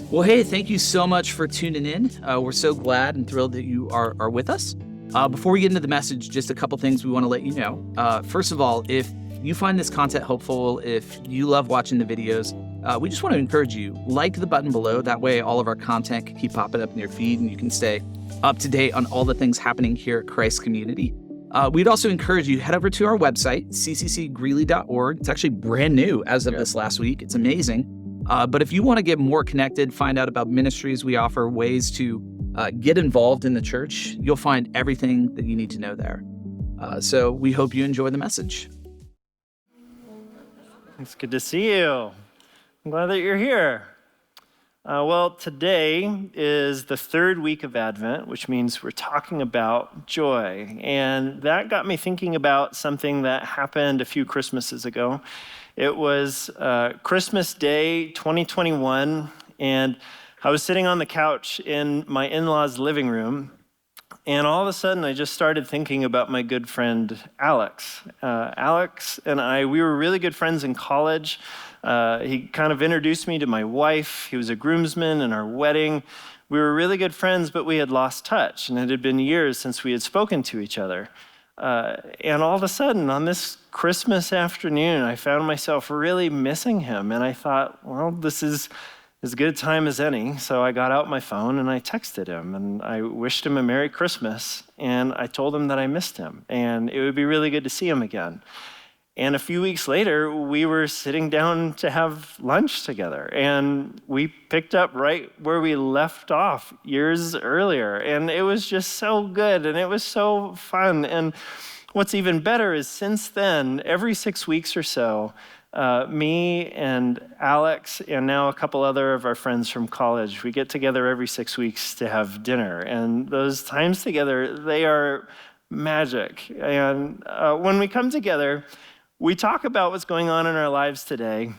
Well, hey, thank you so much for tuning in. We're so glad and thrilled that you are with us. Before we get into the message, just a couple things we want to let you know. First of all, if you find this content helpful, if you love watching the videos, we just want to encourage you, like the button below. That way all of our content can keep popping up in your feed and you can stay up to date on all the things happening here at Christ Community. We'd also encourage you, head over to our website, cccgreeley.org. It's actually brand new as of this last week. It's amazing. But if you want to get more connected, find out about ministries we offer, ways to get involved in the church, you'll find everything that you need to know there. So we hope you enjoy the message. It's good to see you. I'm glad that you're here. Well, today is the third week of Advent, which means we're talking about joy. And that got me thinking about something that happened a few Christmases ago. It was Christmas Day 2021, and I was sitting on the couch in my in-laws' living room, and all of a sudden I just started thinking about my good friend Alex. Alex and I, we were really good friends in college. He kind of introduced me to my wife. He was a groomsman in our wedding. We were really good friends, but we had lost touch, and it had been years since we had spoken to each other. And all of a sudden, on this Christmas afternoon, I found myself really missing him. And I thought, well, this is as good a time as any. So I got out my phone and I texted him and I wished him a Merry Christmas. And I told him that I missed him and it would be really good to see him again. And a few weeks later, we were sitting down to have lunch together, and we picked up right where we left off years earlier. And it was just so good, and it was so fun. And what's even better is since then, every 6 weeks or so, me and Alex and now a couple other of our friends from college, we get together every 6 weeks to have dinner. And those times together, they are magic. And when we come together, we talk about what's going on in our lives today,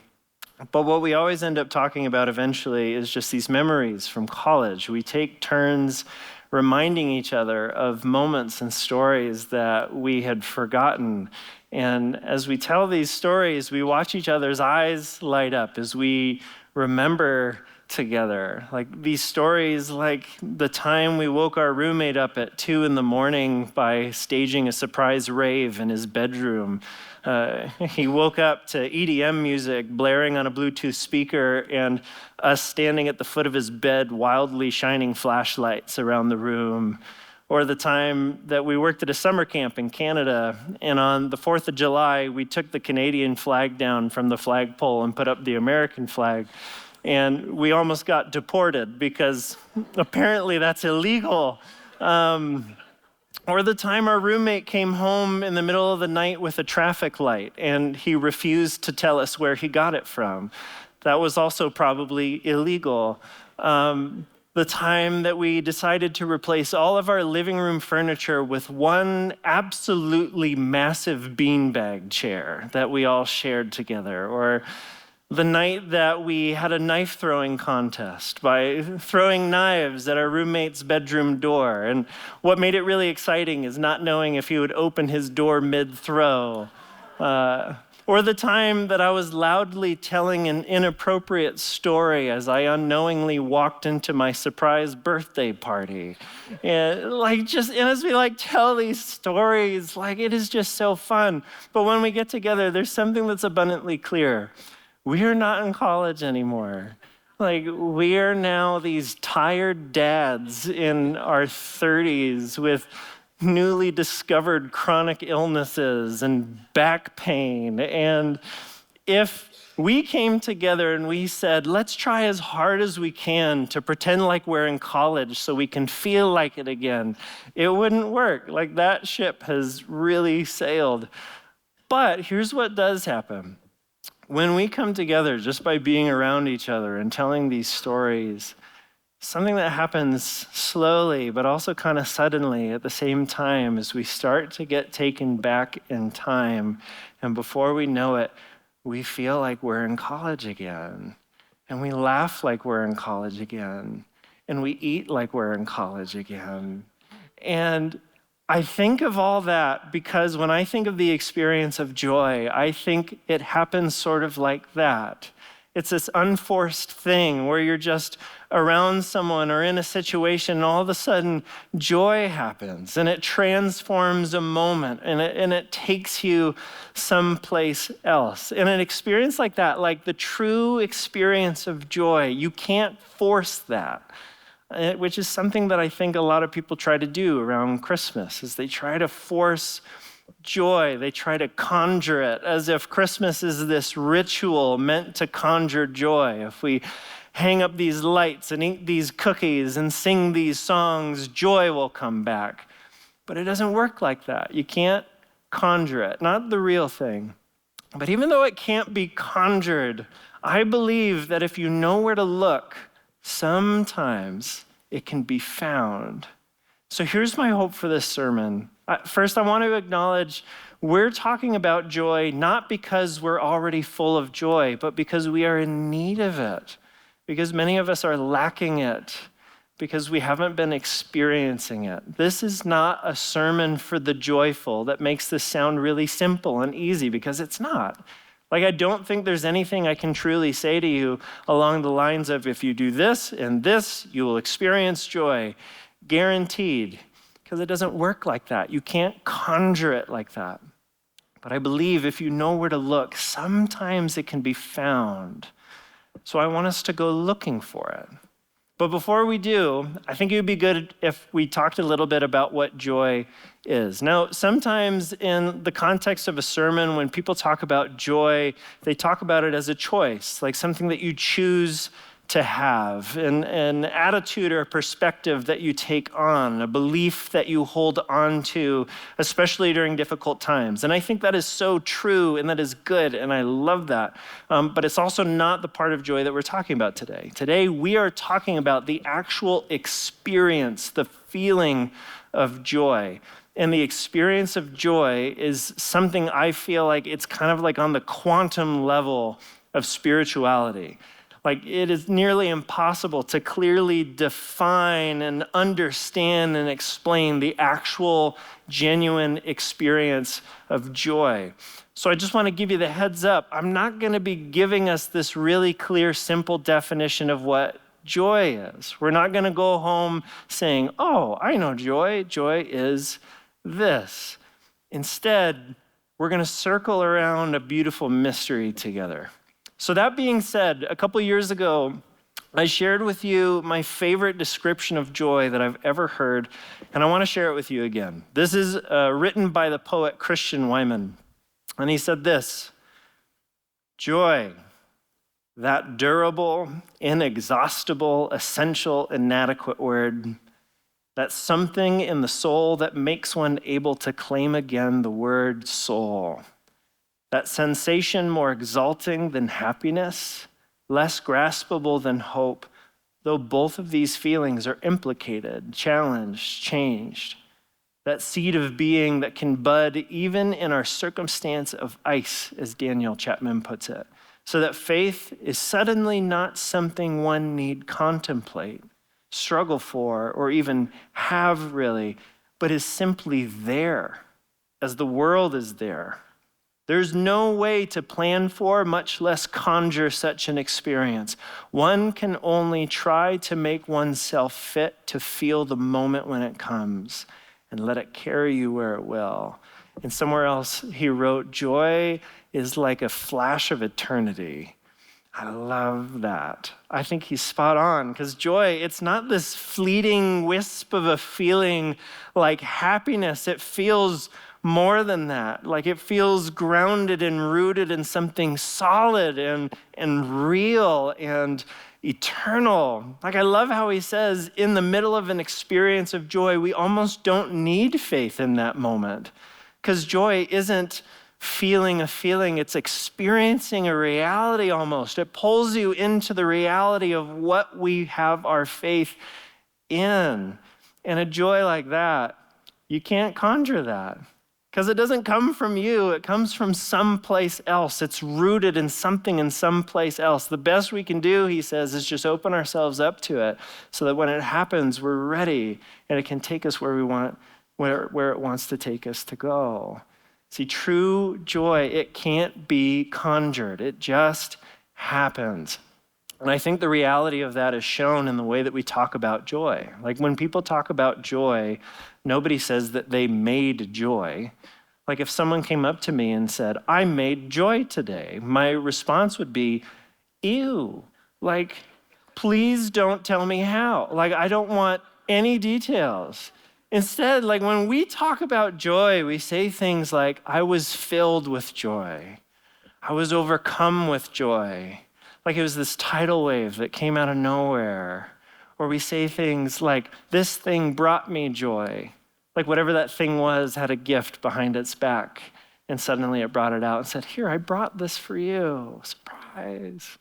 but what we always end up talking about eventually is just these memories from college. We take turns reminding each other of moments and stories that we had forgotten. And as we tell these stories, we watch each other's eyes light up as we remember together. Like these stories, like the time we woke our roommate up at 2 a.m. by staging a surprise rave in his bedroom. He woke up to EDM music blaring on a Bluetooth speaker and us standing at the foot of his bed, wildly shining flashlights around the room. Or the time that we worked at a summer camp in Canada, and on the 4th of July, we took the Canadian flag down from the flagpole and put up the American flag. And we almost got deported because apparently that's illegal. Or the time our roommate came home in the middle of the night with a traffic light and he refused to tell us where he got it from. That was also probably illegal. The time that we decided to replace all of our living room furniture with one absolutely massive beanbag chair that we all shared together. Or the night that we had a knife throwing contest by throwing knives at our roommate's bedroom door. And what made it really exciting is not knowing if he would open his door mid-throw. Or the time that I was loudly telling an inappropriate story as I unknowingly walked into my surprise birthday party. And as we tell these stories, it is just so fun. But when we get together, there's something that's abundantly clear. We are not in college anymore. We are now these tired dads in our 30s with newly discovered chronic illnesses and back pain. And if we came together and we said, let's try as hard as we can to pretend like we're in college so we can feel like it again, it wouldn't work. That ship has really sailed. But here's what does happen. When we come together just by being around each other and telling these stories, something that happens slowly but also kind of suddenly at the same time is we start to get taken back in time, and before we know it, we feel like we're in college again, and we laugh like we're in college again, and we eat like we're in college again. And I think of all that because when I think of the experience of joy, I think it happens sort of like that. It's this unforced thing where you're just around someone or in a situation and all of a sudden joy happens and it transforms a moment and it takes you someplace else. In an experience like that, like the true experience of joy, you can't force that. Which is something that I think a lot of people try to do around Christmas, is they try to force joy. They try to conjure it as if Christmas is this ritual meant to conjure joy. If we hang up these lights and eat these cookies and sing these songs, joy will come back. But it doesn't work like that. You can't conjure it, not the real thing. But even though it can't be conjured, I believe that if you know where to look, sometimes it can be found. So here's my hope for this sermon. First, I want to acknowledge we're talking about joy not because we're already full of joy, but because we are in need of it, because many of us are lacking it, because we haven't been experiencing it. This is not a sermon for the joyful that makes this sound really simple and easy, because it's not. Like, I don't think there's anything I can truly say to you along the lines of, if you do this and this, you will experience joy, guaranteed, because it doesn't work like that. You can't conjure it like that. But I believe if you know where to look, sometimes it can be found. So I want us to go looking for it. But before we do, I think it would be good if we talked a little bit about what joy is. Now, sometimes in the context of a sermon, when people talk about joy, they talk about it as a choice, like something that you choose to have, an attitude or a perspective that you take on, a belief that you hold on to, especially during difficult times. And I think that is so true and that is good, and I love that. But it's also not the part of joy that we're talking about today. Today, we are talking about the actual experience, the feeling of joy. And the experience of joy is something I feel like it's kind of like on the quantum level of spirituality. Like, it is nearly impossible to clearly define and understand and explain the actual genuine experience of joy. So I just want to give you the heads up. I'm not going to be giving us this really clear, simple definition of what joy is. We're not going to go home saying, oh, I know joy. Joy is this. Instead, we're going to circle around a beautiful mystery together. So that being said, a couple years ago, I shared with you my favorite description of joy that I've ever heard, and I want to share it with you again. This is written by the poet Christian Beaman, and he said this: joy, that durable, inexhaustible, essential, inadequate word, that something in the soul that makes one able to claim again the word soul. That sensation more exalting than happiness, less graspable than hope, though both of these feelings are implicated, challenged, changed. That seed of being that can bud even in our circumstance of ice, as Daniel Chapman puts it. So that faith is suddenly not something one need contemplate, struggle for, or even have really, but is simply there, as the world is there. There's no way to plan for, much less conjure such an experience. One can only try to make oneself fit to feel the moment when it comes and let it carry you where it will. And somewhere else he wrote, joy is like a flash of eternity. I love that. I think he's spot on, because joy, it's not this fleeting wisp of a feeling like happiness. It feels more than that. Like, it feels grounded and rooted in something solid and real and eternal. Like, I love how he says, in the middle of an experience of joy, we almost don't need faith in that moment, because joy isn't feeling a feeling, it's experiencing a reality almost. It pulls you into the reality of what we have our faith in. And a joy like that, you can't conjure that, because it doesn't come from you, it comes from someplace else. It's rooted in something in someplace else. The best we can do, he says, is just open ourselves up to it so that when it happens, we're ready and it can take us where we want, where it wants to take us to go. See, true joy, it can't be conjured. It just happens. And I think the reality of that is shown in the way that we talk about joy. Like when people talk about joy, nobody says that they made joy. Like if someone came up to me and said, I made joy today, my response would be, ew, like, please don't tell me how. Like, I don't want any details. Instead, like when we talk about joy, we say things like, I was filled with joy. I was overcome with joy. Like it was this tidal wave that came out of nowhere. Or we say things like, this thing brought me joy. Like whatever that thing was had a gift behind its back. And suddenly it brought it out and said, here, I brought this for you. Surprise.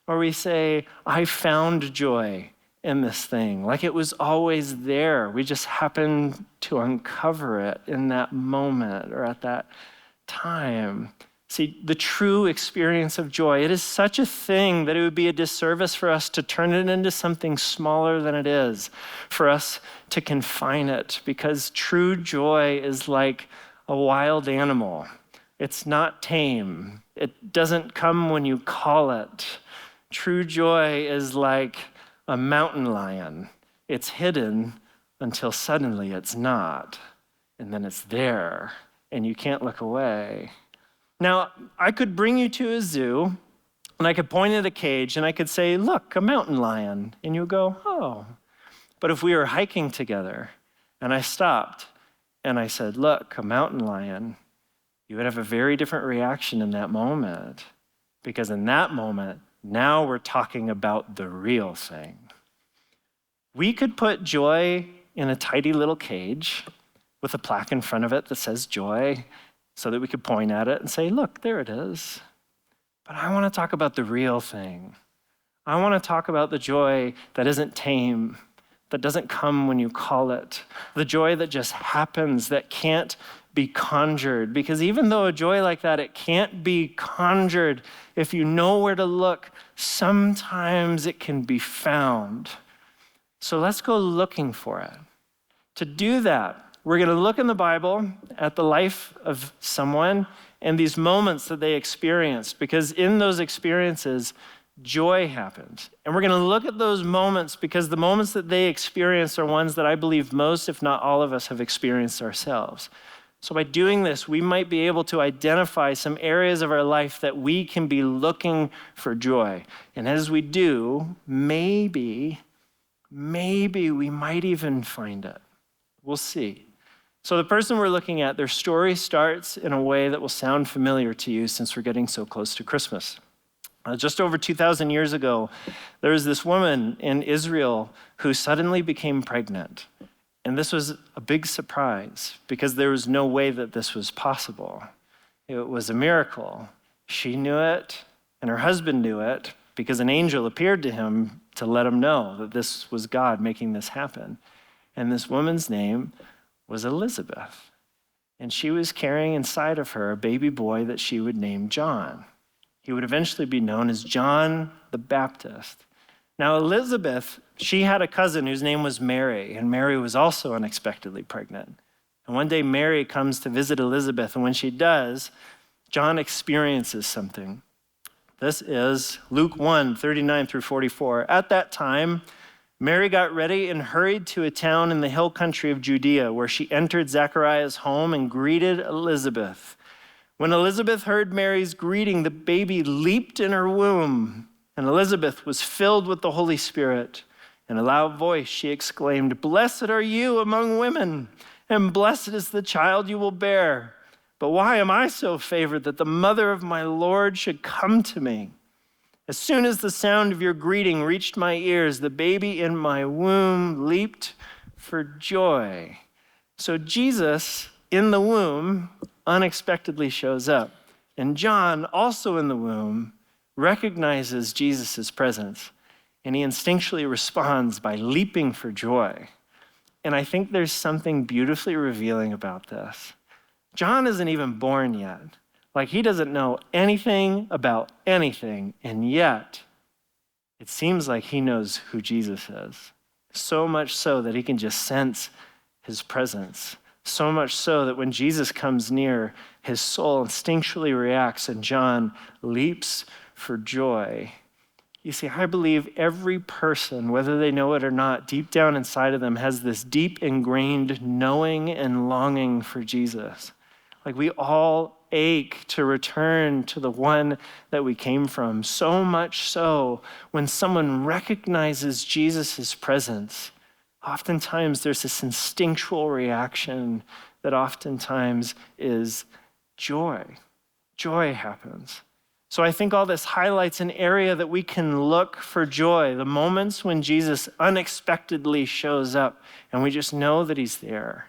Or we say, I found joy in this thing. Like it was always there. We just happened to uncover it in that moment or at that time. See, the true experience of joy, it is such a thing that it would be a disservice for us to turn it into something smaller than it is, for us to confine it, because true joy is like a wild animal. It's not tame. It doesn't come when you call it. True joy is like a mountain lion. It's hidden until suddenly it's not, and then it's there, and you can't look away. Now, I could bring you to a zoo, and I could point at a cage, and I could say, look, a mountain lion. And you would go, oh. But if we were hiking together, and I stopped, and I said, look, a mountain lion, you would have a very different reaction in that moment. Because in that moment, now we're talking about the real thing. We could put joy in a tidy little cage with a plaque in front of it that says joy, so that we could point at it and say, look, there it is. But I want to talk about the real thing. I want to talk about the joy that isn't tame, that doesn't come when you call it, the joy that just happens, that can't be conjured. Because even though a joy like that, it can't be conjured, if you know where to look, sometimes it can be found. So let's go looking for it. To do that, we're going to look in the Bible at the life of someone and these moments that they experienced, because in those experiences, joy happened. And we're going to look at those moments because the moments that they experienced are ones that I believe most, if not all of us, have experienced ourselves. So by doing this, we might be able to identify some areas of our life that we can be looking for joy. And as we do, maybe we might even find it. We'll see. So the person we're looking at, their story starts in a way that will sound familiar to you since we're getting so close to Christmas. Just over 2,000 years ago, there was this woman in Israel who suddenly became pregnant. And this was a big surprise because there was no way that this was possible. It was a miracle. She knew it, and her husband knew it because an angel appeared to him to let him know that this was God making this happen. And this woman's name was Elizabeth. And she was carrying inside of her a baby boy that she would name John. He would eventually be known as John the Baptist. Now, Elizabeth, she had a cousin whose name was Mary, and Mary was also unexpectedly pregnant. And one day, Mary comes to visit Elizabeth, and when she does, John experiences something. This is Luke 1, 39 through 44. At that time, Mary got ready and hurried to a town in the hill country of Judea, where she entered Zechariah's home and greeted Elizabeth. When Elizabeth heard Mary's greeting, the baby leaped in her womb, and Elizabeth was filled with the Holy Spirit. In a loud voice, she exclaimed, "Blessed are you among women, and blessed is the child you will bear. But why am I so favored that the mother of my Lord should come to me? As soon as the sound of your greeting reached my ears, the baby in my womb leaped for joy." So Jesus, in the womb, unexpectedly shows up. And John, also in the womb, recognizes Jesus' presence. And he instinctually responds by leaping for joy. And I think there's something beautifully revealing about this. John isn't even born yet. Like, he doesn't know anything about anything, and yet it seems like he knows who Jesus is. So much so that he can just sense his presence. So much so that when Jesus comes near, his soul instinctually reacts, and John leaps for joy. You see, I believe every person, whether they know it or not, deep down inside of them has this deep ingrained knowing and longing for Jesus. Like we all ache to return to the one that we came from. So much so, when someone recognizes Jesus' presence, oftentimes there's this instinctual reaction that oftentimes is joy. Joy happens. So I think all this highlights an area that we can look for joy, the moments when Jesus unexpectedly shows up and we just know that he's there.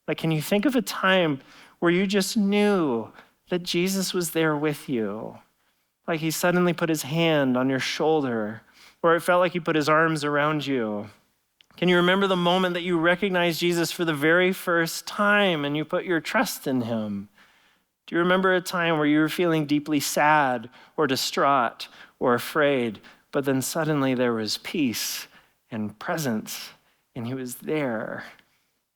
Like, can you think of a time where you just knew that Jesus was there with you? Like he suddenly put his hand on your shoulder, or it felt like he put his arms around you. Can you remember the moment that you recognized Jesus for the very first time and you put your trust in him? Do you remember a time where you were feeling deeply sad or distraught or afraid, but then suddenly there was peace and presence and he was there?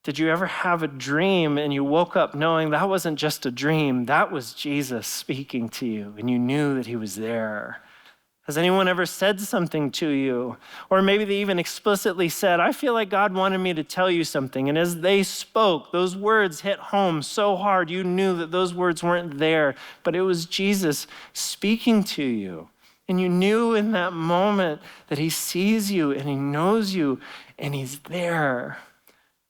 Did you ever have a dream and you woke up knowing that wasn't just a dream, that was Jesus speaking to you and you knew that he was there? Has anyone ever said something to you? Or maybe they even explicitly said, I feel like God wanted me to tell you something. And as they spoke, those words hit home so hard, you knew that those words weren't there, but it was Jesus speaking to you. And you knew in that moment that he sees you and he knows you and he's there.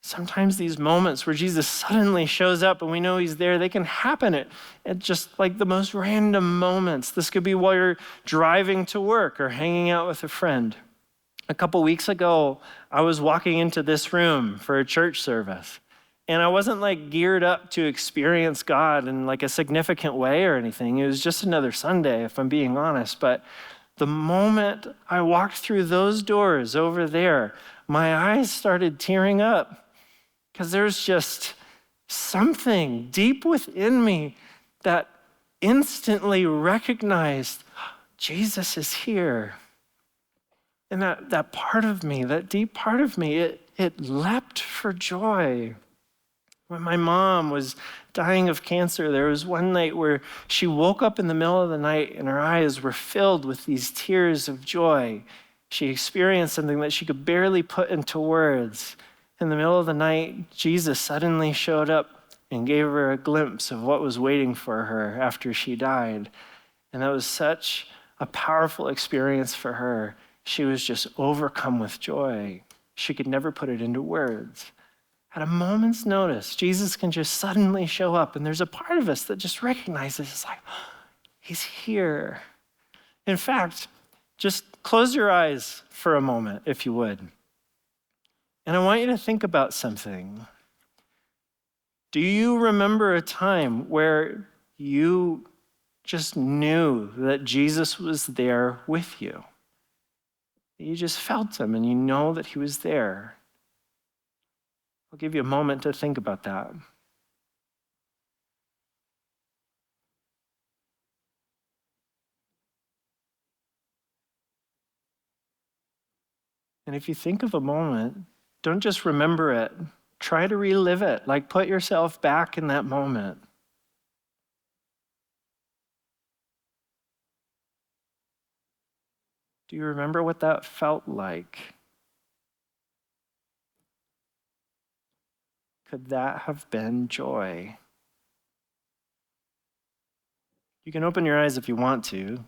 Sometimes these moments where Jesus suddenly shows up and we know he's there, they can happen at just like the most random moments. This could be while you're driving to work or hanging out with a friend. A couple weeks ago, I was walking into this room for a church service, and I wasn't like geared up to experience God in like a significant way or anything. It was just another Sunday, if I'm being honest. But the moment I walked through those doors over there, my eyes started tearing up. Because there's just something deep within me that instantly recognized Jesus is here. And that part of me, that deep part of me, it leapt for joy. When my mom was dying of cancer, there was one night where she woke up in the middle of the night and her eyes were filled with these tears of joy. She experienced something that she could barely put into words. In the middle of the night, Jesus suddenly showed up and gave her a glimpse of what was waiting for her after she died. And that was such a powerful experience for her. She was just overcome with joy. She could never put it into words. At a moment's notice, Jesus can just suddenly show up, and there's a part of us that just recognizes, it's like, he's here. In fact, just close your eyes for a moment, if you would. And I want you to think about something. Do you remember a time where you just knew that Jesus was there with you? You just felt him and you know that he was there. I'll give you a moment to think about that. And if you think of a moment, don't just remember it. Try to relive it. Like put yourself back in that moment. Do you remember what that felt like? Could that have been joy? You can open your eyes if you want to.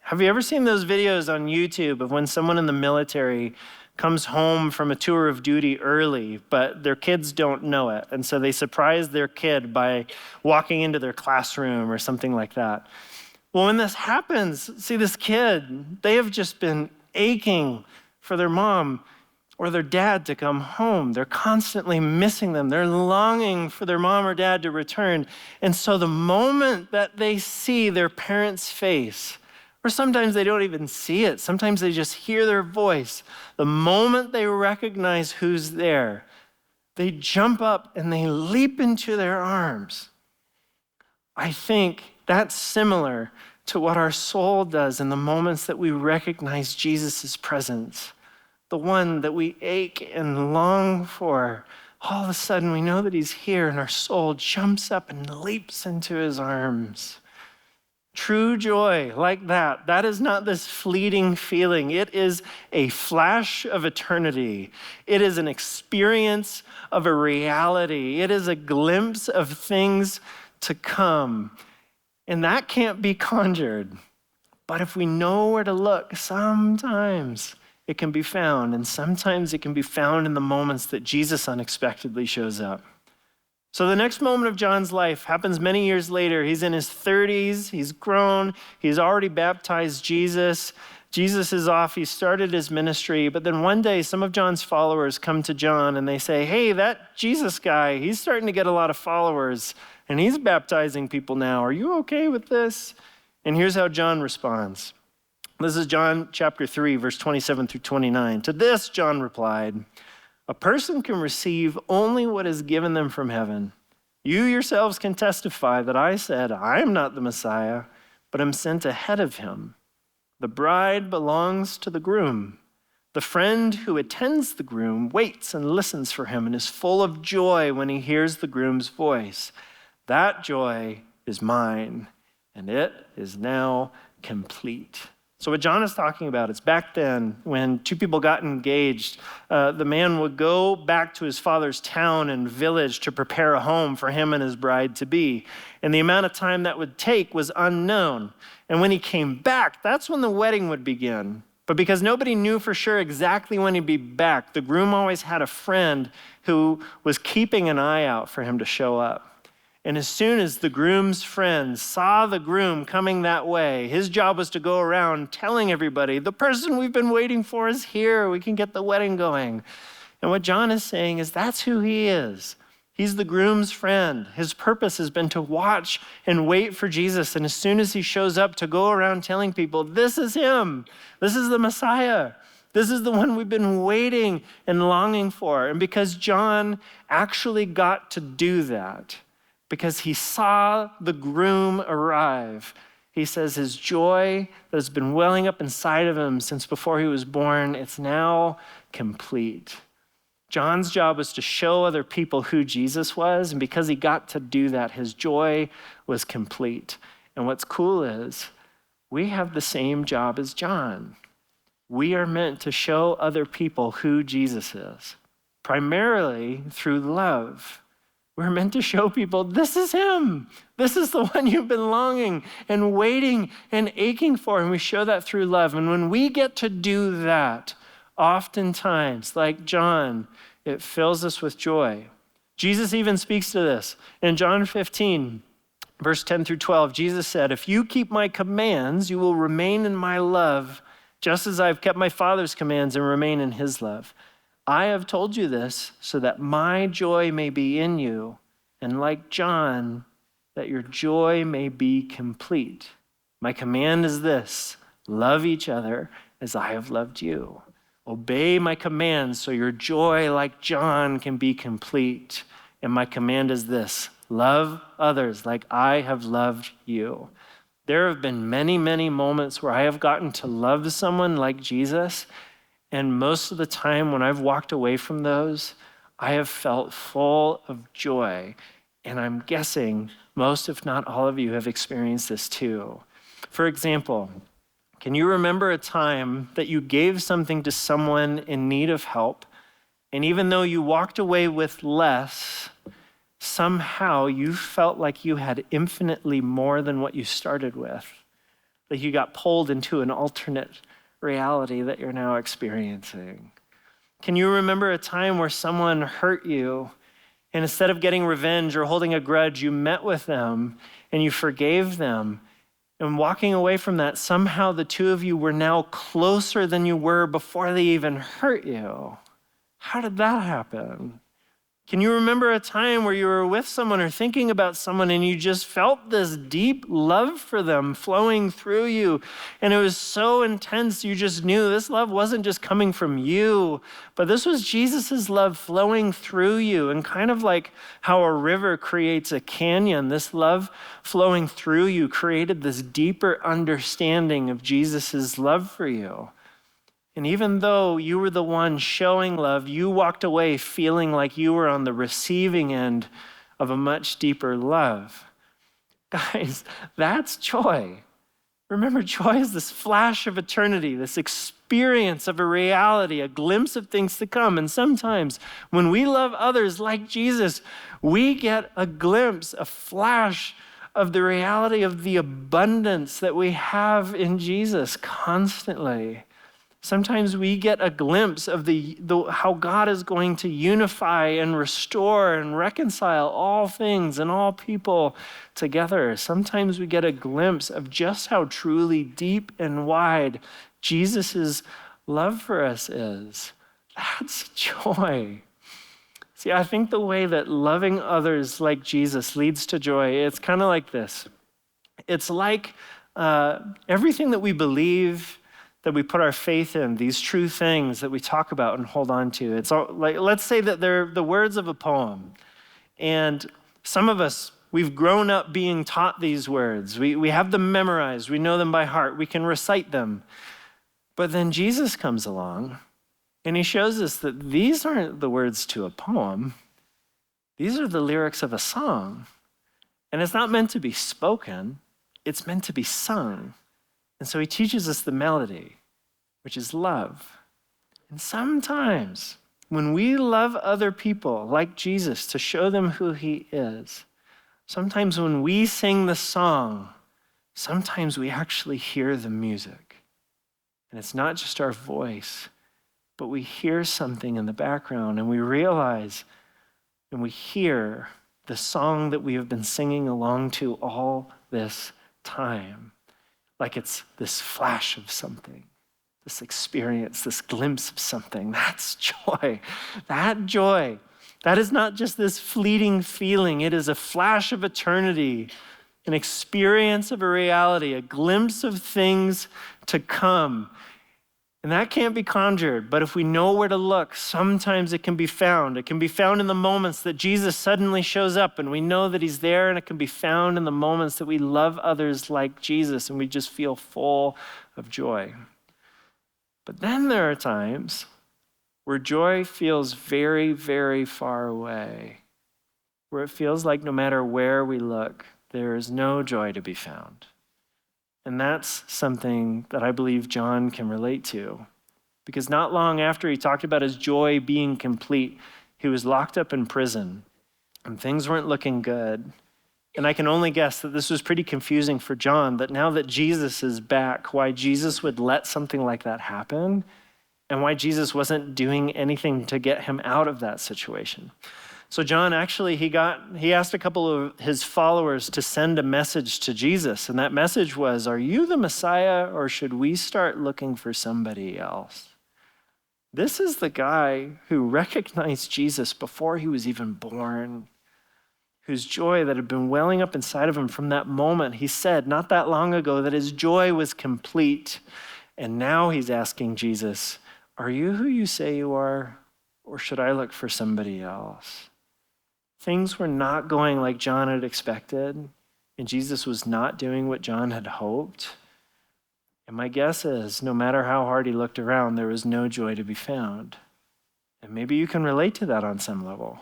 Have you ever seen those videos on YouTube of when someone in the military comes home from a tour of duty early, but their kids don't know it, and so they surprise their kid by walking into their classroom or something like that? Well, when this happens, see, this kid, they have just been aching for their mom or their dad to come home. They're constantly missing them. They're longing for their mom or dad to return. And so the moment that they see their parent's face, or sometimes they don't even see it, sometimes they just hear their voice, the moment they recognize who's there, they jump up and they leap into their arms. I think that's similar to what our soul does in the moments that we recognize Jesus' presence. The one that we ache and long for, all of a sudden we know that he's here and our soul jumps up and leaps into his arms. True joy like that is not this fleeting feeling. It is a flash of eternity. It is an experience of a reality. It is a glimpse of things to come. And that can't be conjured. But if we know where to look, sometimes it can be found. And sometimes it can be found in the moments that Jesus unexpectedly shows up. So the next moment of John's life happens many years later. He's in his 30s. He's grown. He's already baptized Jesus. Jesus is off. He started his ministry. But then one day, some of John's followers come to John and they say, hey, that Jesus guy, he's starting to get a lot of followers. And he's baptizing people now. Are you okay with this? And here's how John responds. This is John chapter 3, verse 27 through 29. To this, John replied, a person can receive only what is given them from heaven. You yourselves can testify that I said, I am not the Messiah, but am sent ahead of him. The bride belongs to the groom. The friend who attends the groom waits and listens for him and is full of joy when he hears the groom's voice. That joy is mine, and it is now complete. So what John is talking about is back then when two people got engaged, the man would go back to his father's town and village to prepare a home for him and his bride-to-be. And the amount of time that would take was unknown. And when he came back, that's when the wedding would begin. But because nobody knew for sure exactly when he'd be back, the groom always had a friend who was keeping an eye out for him to show up. And as soon as the groom's friends saw the groom coming that way, his job was to go around telling everybody, the person we've been waiting for is here. We can get the wedding going. And what John is saying is that's who he is. He's the groom's friend. His purpose has been to watch and wait for Jesus. And as soon as he shows up, to go around telling people, this is him. This is the Messiah. This is the one we've been waiting and longing for. And because John actually got to do that, because he saw the groom arrive, he says his joy that has been welling up inside of him since before he was born, it's now complete. John's job was to show other people who Jesus was, and because he got to do that, his joy was complete. And what's cool is we have the same job as John. We are meant to show other people who Jesus is, primarily through love. We're meant to show people, this is him. This is the one you've been longing and waiting and aching for. And we show that through love. And when we get to do that, oftentimes, like John, it fills us with joy. Jesus even speaks to this. In John 15, verse 10 through 12, Jesus said, if you keep my commands, you will remain in my love, just as I've kept my Father's commands and remain in his love. I have told you this so that my joy may be in you, and like John, that your joy may be complete. My command is this, love each other as I have loved you. Obey my commands so your joy, like John, can be complete. And my command is this, love others like I have loved you. There have been many, many moments where I have gotten to love someone like Jesus, and most of the time when I've walked away from those, I have felt full of joy. And I'm guessing most, if not all of you, have experienced this too. For example, can you remember a time that you gave something to someone in need of help, and even though you walked away with less, somehow you felt like you had infinitely more than what you started with? Like you got pulled into an alternate reality that you're now experiencing. Can you remember a time where someone hurt you, and instead of getting revenge or holding a grudge, you met with them and you forgave them? And walking away from that, somehow the two of you were now closer than you were before they even hurt you. How did that happen? Can you remember a time where you were with someone or thinking about someone and you just felt this deep love for them flowing through you? And it was so intense, you just knew this love wasn't just coming from you, but this was Jesus's love flowing through you. And kind of like how a river creates a canyon, this love flowing through you created this deeper understanding of Jesus's love for you. And even though you were the one showing love, you walked away feeling like you were on the receiving end of a much deeper love. Guys, that's joy. Remember, joy is this flash of eternity, this experience of a reality, a glimpse of things to come. And sometimes when we love others like Jesus, we get a glimpse, a flash of the reality of the abundance that we have in Jesus constantly. Sometimes we get a glimpse of how God is going to unify and restore and reconcile all things and all people together. Sometimes we get a glimpse of just how truly deep and wide Jesus' love for us is. That's joy. See, I think the way that loving others like Jesus leads to joy, it's kind of like this. It's like everything that we believe, that we put our faith in, these true things that we talk about and hold on to. It's all, like, let's say that they're the words of a poem. And some of us, we've grown up being taught these words. We have them memorized. We know them by heart. We can recite them. But then Jesus comes along and he shows us that these aren't the words to a poem. These are the lyrics of a song. And it's not meant to be spoken. It's meant to be sung. And so he teaches us the melody, which is love. And sometimes when we love other people like Jesus to show them who he is, sometimes when we sing the song, sometimes we actually hear the music. And it's not just our voice, but we hear something in the background and we realize and we hear the song that we have been singing along to all this time. Like it's this flash of something, this experience, this glimpse of something. That's joy. That joy. That is not just this fleeting feeling. It is a flash of eternity, an experience of a reality, a glimpse of things to come. And that can't be conjured, but if we know where to look, sometimes it can be found. It can be found in the moments that Jesus suddenly shows up and we know that he's there, and it can be found in the moments that we love others like Jesus and we just feel full of joy. But then there are times where joy feels very, very far away, where it feels like no matter where we look, there is no joy to be found. And that's something that I believe John can relate to. Because not long after he talked about his joy being complete, he was locked up in prison and things weren't looking good. And I can only guess that this was pretty confusing for John, that now that Jesus is back, why Jesus would let something like that happen and why Jesus wasn't doing anything to get him out of that situation. So John actually, he asked a couple of his followers to send a message to Jesus. And that message was, are you the Messiah, or should we start looking for somebody else? This is the guy who recognized Jesus before he was even born, whose joy that had been welling up inside of him from that moment. He said not that long ago that his joy was complete. And now he's asking Jesus, are you who you say you are, or should I look for somebody else? Things were not going like John had expected, and Jesus was not doing what John had hoped. And my guess is, no matter how hard he looked around, there was no joy to be found. And maybe you can relate to that on some level.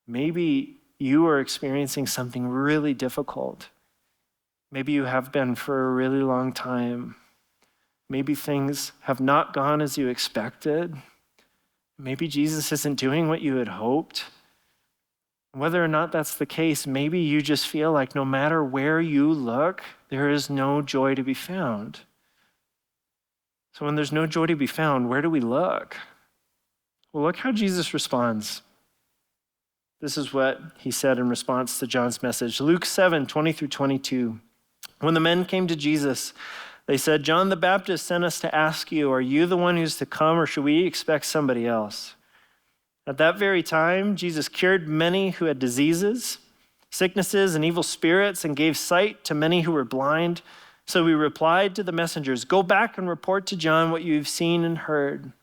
Maybe you are experiencing something really difficult. Maybe you have been for a really long time. Maybe things have not gone as you expected. Maybe Jesus isn't doing what you had hoped. Whether or not that's the case, maybe you just feel like no matter where you look, there is no joy to be found. So when there's no joy to be found, where do we look? Well, look how Jesus responds. This is what he said in response to John's message. Luke 7:20-22. When the men came to Jesus, they said, John the Baptist sent us to ask you, are you the one who's to come, or should we expect somebody else? At that very time, Jesus cured many who had diseases, sicknesses, and evil spirits, and gave sight to many who were blind. So he replied to the messengers, go back and report to John what you've seen and heard.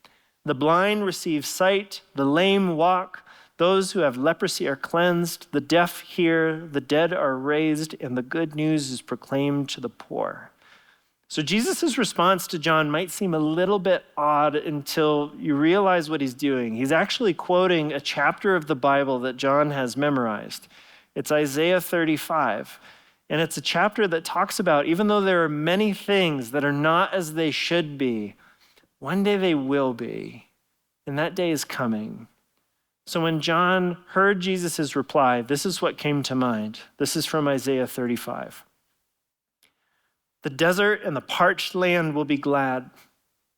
The blind receive sight, the lame walk, those who have leprosy are cleansed, the deaf hear, the dead are raised, and the good news is proclaimed to the poor. So Jesus' response to John might seem a little bit odd until you realize what he's doing. He's actually quoting a chapter of the Bible that John has memorized. It's Isaiah 35. And it's a chapter that talks about, even though there are many things that are not as they should be, one day they will be. And that day is coming. So when John heard Jesus' reply, this is what came to mind. This is from Isaiah 35. The desert and the parched land will be glad.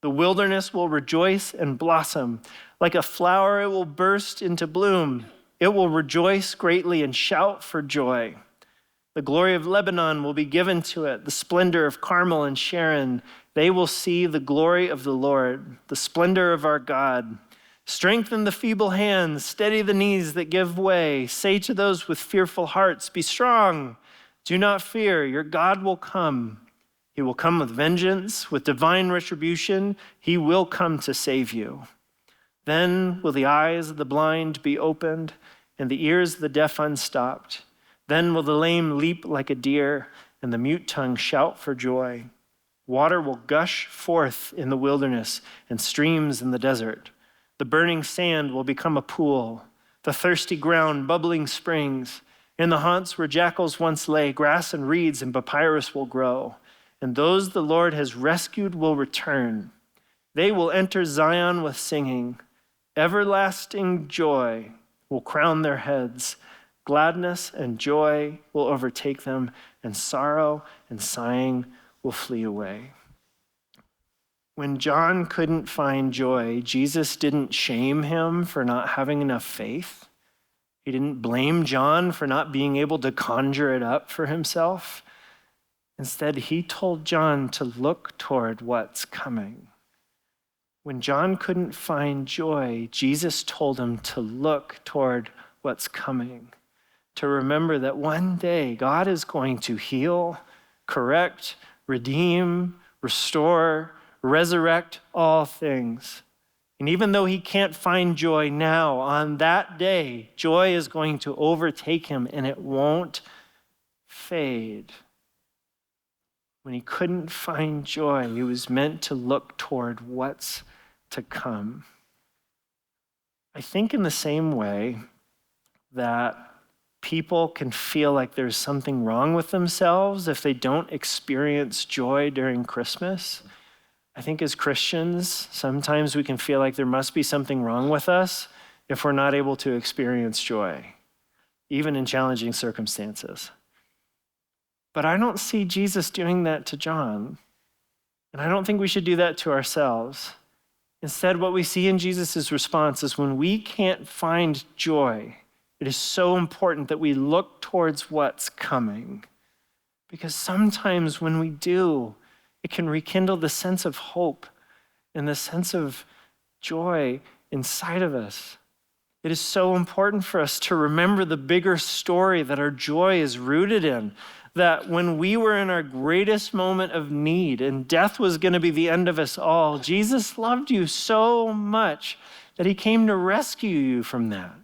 The wilderness will rejoice and blossom. Like a flower, it will burst into bloom. It will rejoice greatly and shout for joy. The glory of Lebanon will be given to it, the splendor of Carmel and Sharon. They will see the glory of the Lord, the splendor of our God. Strengthen the feeble hands, steady the knees that give way. Say to those with fearful hearts, be strong. Do not fear, your God will come. He will come with vengeance, with divine retribution. He will come to save you. Then will the eyes of the blind be opened, and the ears of the deaf unstopped. Then will the lame leap like a deer, and the mute tongue shout for joy. Water will gush forth in the wilderness, and streams in the desert. The burning sand will become a pool, the thirsty ground bubbling springs. In the haunts where jackals once lay, grass and reeds and papyrus will grow. And those the Lord has rescued will return. They will enter Zion with singing. Everlasting joy will crown their heads. Gladness and joy will overtake them, and sorrow and sighing will flee away. When John couldn't find joy, Jesus didn't shame him for not having enough faith. He didn't blame John for not being able to conjure it up for himself. Instead, he told John to look toward what's coming. When John couldn't find joy, Jesus told him to look toward what's coming, to remember that one day God is going to heal, correct, redeem, restore, resurrect all things. And even though he can't find joy now, on that day, joy is going to overtake him and it won't fade. When he couldn't find joy, he was meant to look toward what's to come. I think in the same way that people can feel like there's something wrong with themselves if they don't experience joy during Christmas, I think as Christians, sometimes we can feel like there must be something wrong with us if we're not able to experience joy, even in challenging circumstances. But I don't see Jesus doing that to John, and I don't think we should do that to ourselves. Instead, what we see in Jesus' response is when we can't find joy, it is so important that we look towards what's coming. Because sometimes when we do, it can rekindle the sense of hope and the sense of joy inside of us. It is so important for us to remember the bigger story that our joy is rooted in. That when we were in our greatest moment of need and death was going to be the end of us all, Jesus loved you so much that he came to rescue you from that.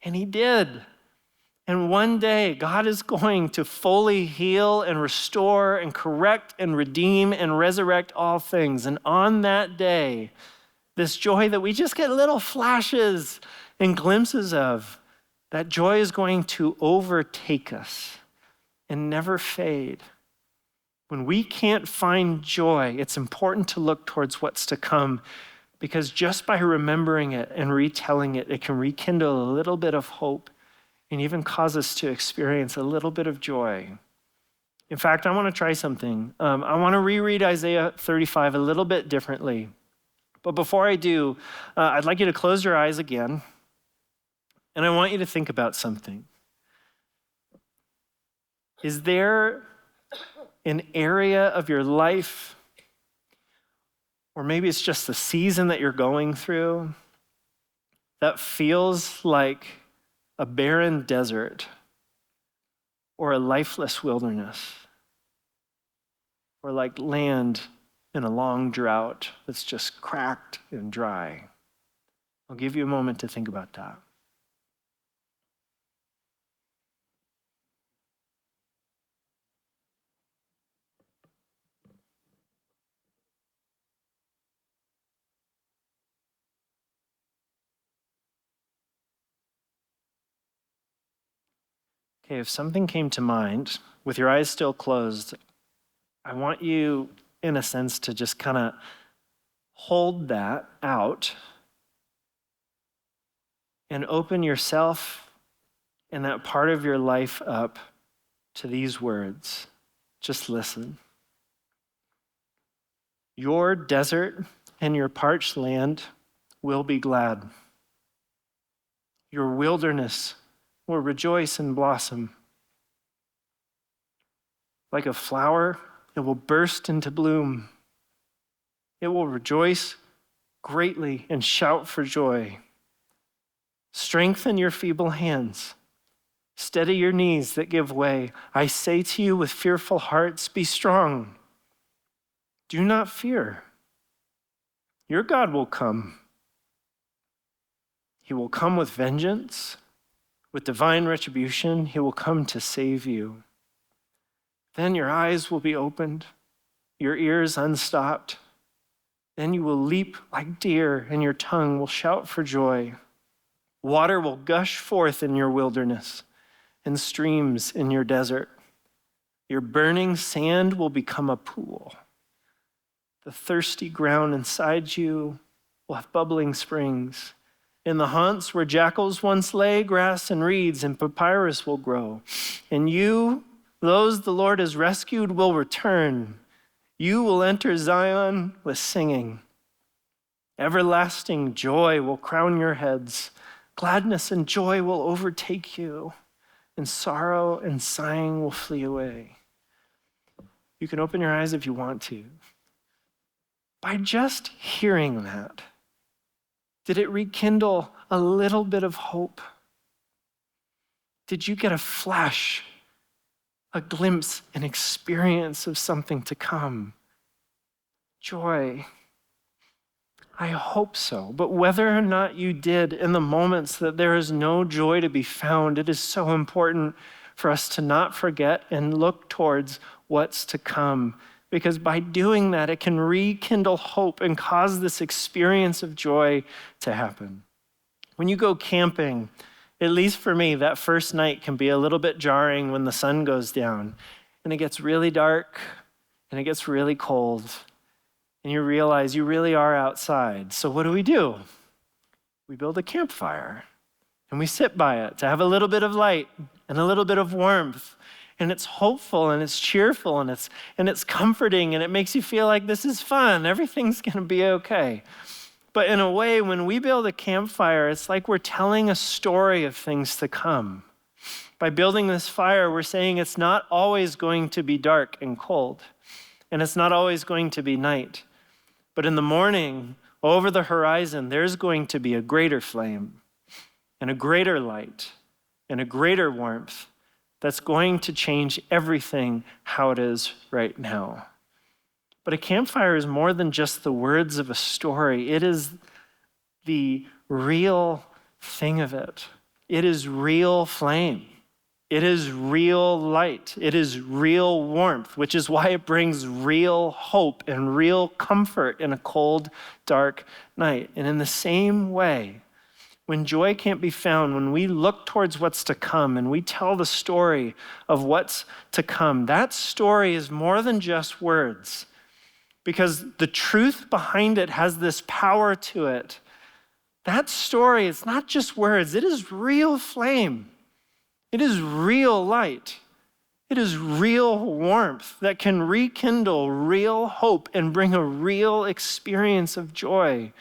And he did. And one day, God is going to fully heal and restore and correct and redeem and resurrect all things. And on that day, this joy that we just get little flashes and glimpses of, that joy is going to overtake us and never fade. When we can't find joy, it's important to look towards what's to come, because just by remembering it and retelling it, it can rekindle a little bit of hope and even cause us to experience a little bit of joy. In fact, I want to try something. I want to reread Isaiah 35 a little bit differently. But before I do, I'd like you to close your eyes again, and I want you to think about something. Is there an area of your life, or maybe it's just the season that you're going through, that feels like a barren desert or a lifeless wilderness, or like land in a long drought that's just cracked and dry? I'll give you a moment to think about that. Okay, if something came to mind, with your eyes still closed, I want you, in a sense, to just kind of hold that out and open yourself and that part of your life up to these words. Just listen. Your desert and your parched land will be glad. Your wilderness will rejoice and blossom. Like a flower, it will burst into bloom. It will rejoice greatly and shout for joy. Strengthen your feeble hands. Steady your knees that give way. I say to you with fearful hearts, be strong. Do not fear. Your God will come. He will come with vengeance, with divine retribution. He will come to save you. Then your eyes will be opened, your ears unstopped. Then you will leap like deer, and your tongue will shout for joy. Water will gush forth in your wilderness, and streams in your desert. Your burning sand will become a pool. The thirsty ground inside you will have bubbling springs. In the haunts where jackals once lay, grass and reeds and papyrus will grow. And you, those the Lord has rescued, will return. You will enter Zion with singing. Everlasting joy will crown your heads. Gladness and joy will overtake you, and sorrow and sighing will flee away. You can open your eyes if you want to. By just hearing that, did it rekindle a little bit of hope? Did you get a flash, a glimpse, an experience of something to come? Joy. I hope so. But whether or not you did, in the moments that there is no joy to be found, it is so important for us to not forget and look towards what's to come. Because by doing that, it can rekindle hope and cause this experience of joy to happen. When you go camping, at least for me, that first night can be a little bit jarring when the sun goes down and it gets really dark and it gets really cold and you realize you really are outside. So what do? We build a campfire and we sit by it to have a little bit of light and a little bit of warmth. And it's hopeful and it's cheerful and it's comforting and it makes you feel like this is fun. Everything's gonna be okay. But in a way, when we build a campfire, it's like we're telling a story of things to come. By building this fire, we're saying it's not always going to be dark and cold, and it's not always going to be night. But in the morning, over the horizon, there's going to be a greater flame and a greater light and a greater warmth that's going to change everything how it is right now. But a campfire is more than just the words of a story. It is the real thing of it. It is real flame. It is real light. It is real warmth, which is why it brings real hope and real comfort in a cold, dark night. And in the same way, when joy can't be found, when we look towards what's to come and we tell the story of what's to come, that story is more than just words. Because the truth behind it has this power to it. That story is not just words, it is real flame. It is real light. It is real warmth that can rekindle real hope and bring a real experience of joy,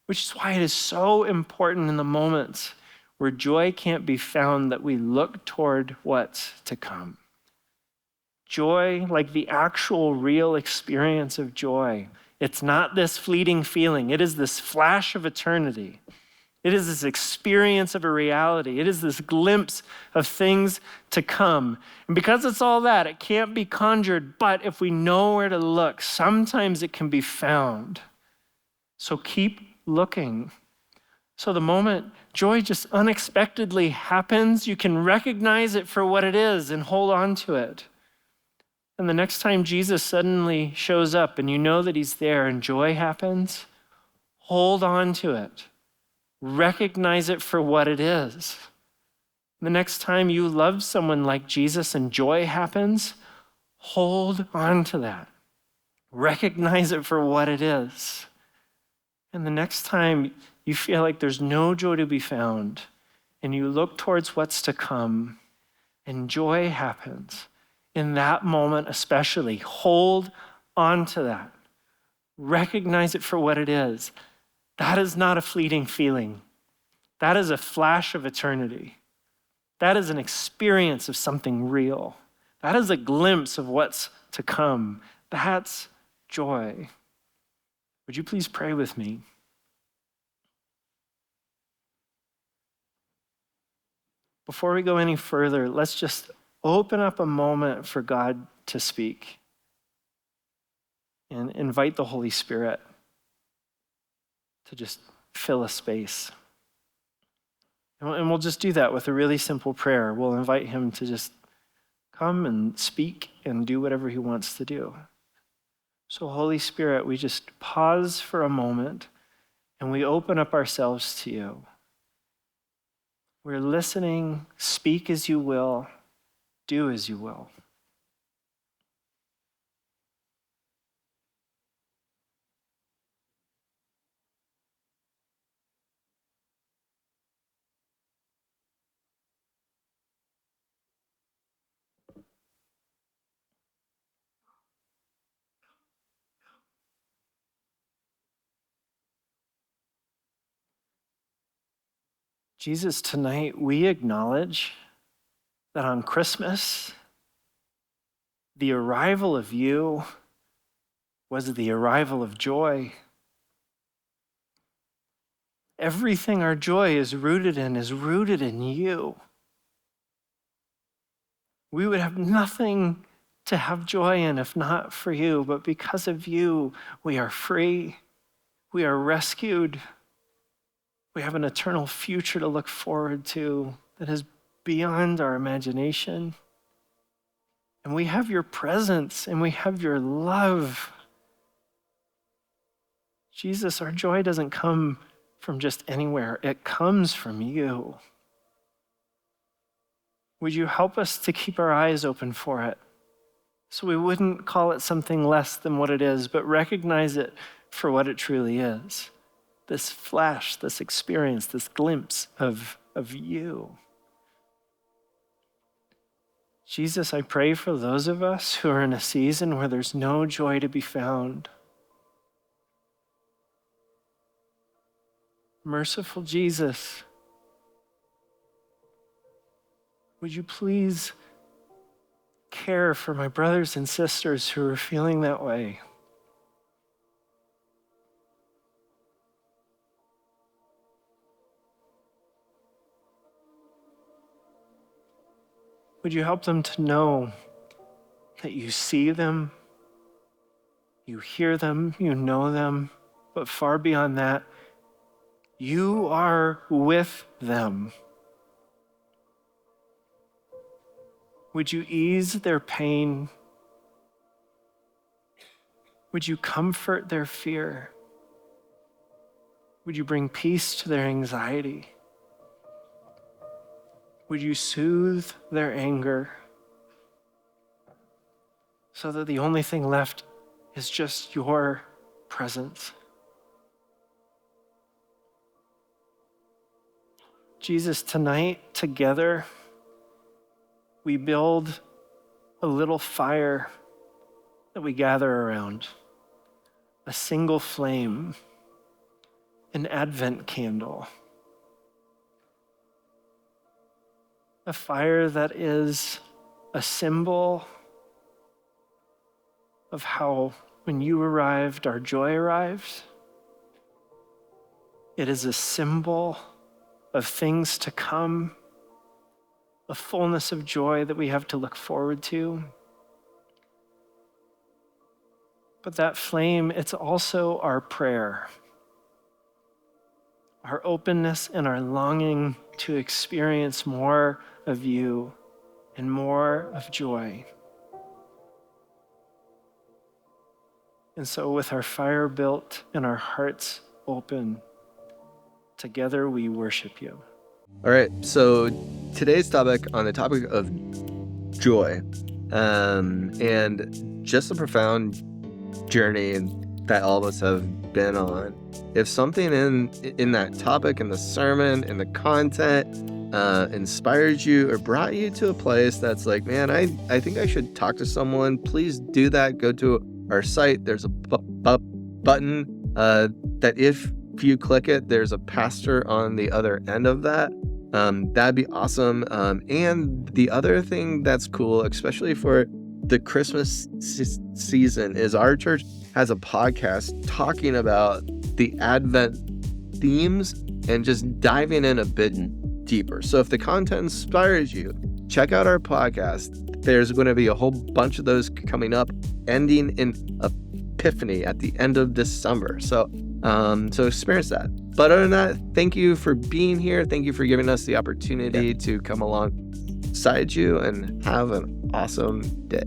which is why it is so important in the moments where joy can't be found that we look toward what's to come. Joy, like the actual real experience of joy, it's not this fleeting feeling. It is this flash of eternity. It is this experience of a reality. It is this glimpse of things to come. And because it's all that, it can't be conjured, but if we know where to look, sometimes it can be found. So keep looking. So the moment joy just unexpectedly happens, you can recognize it for what it is and hold on to it. And the next time Jesus suddenly shows up and you know that he's there and joy happens, hold on to it. Recognize it for what it is. The next time you love someone like Jesus and joy happens, hold on to that. Recognize it for what it is. And the next time you feel like there's no joy to be found, and you look towards what's to come, and joy happens, in that moment especially, hold on to that. Recognize it for what it is. That is not a fleeting feeling. That is a flash of eternity. That is an experience of something real. That is a glimpse of what's to come. That's joy. Would you please pray with me? Before we go any further, let's just open up a moment for God to speak and invite the Holy Spirit to just fill a space. And we'll just do that with a really simple prayer. We'll invite him to just come and speak and do whatever he wants to do. So Holy Spirit, we just pause for a moment and we open up ourselves to you. We're listening. Speak as you will. Do as you will. Jesus, tonight we acknowledge that on Christmas, the arrival of you was the arrival of joy. Everything our joy is rooted in you. We would have nothing to have joy in if not for you, but because of you, we are free, we are rescued, we have an eternal future to look forward to that is beyond our imagination. And we have your presence and we have your love. Jesus, our joy doesn't come from just anywhere, it comes from you. Would you help us to keep our eyes open for it so we wouldn't call it something less than what it is, but recognize it for what it truly is? This flash, this experience, this glimpse of you. Jesus, I pray for those of us who are in a season where there's no joy to be found. Merciful Jesus, would you please care for my brothers and sisters who are feeling that way? Would you help them to know that you see them, you hear them, you know them, but far beyond that, you are with them. Would you ease their pain? Would you comfort their fear? Would you bring peace to their anxiety? Would you soothe their anger so that the only thing left is just your presence? Jesus, tonight, together, we build a little fire that we gather around, a single flame, an Advent candle, a fire that is a symbol of how when you arrived, our joy arrived. It is a symbol of things to come, a fullness of joy that we have to look forward to. But that flame, it's also our prayer, our openness and our longing to experience more of you and more of joy. And so with our fire built and our hearts open, together we worship you. All right, so today's topic, on the topic of joy, and just a profound journey that all of us have been on. If something in that topic, in the sermon, in the content, inspired you or brought you to a place that's like, man, I think I should talk to someone, please do that. Go to our site. There's a button that if you click it, there's a pastor on the other end of that. That'd be awesome. And the other thing that's cool, especially for the Christmas season, is our church has a podcast talking about the Advent themes and just diving in a bit deeper. So if the content inspires you, check out our podcast. There's going to be a whole bunch of those coming up, ending in Epiphany at the end of December. So experience that. But other than that, thank you for being here. Thank you for giving us the opportunity to come alongside you, and have an awesome day.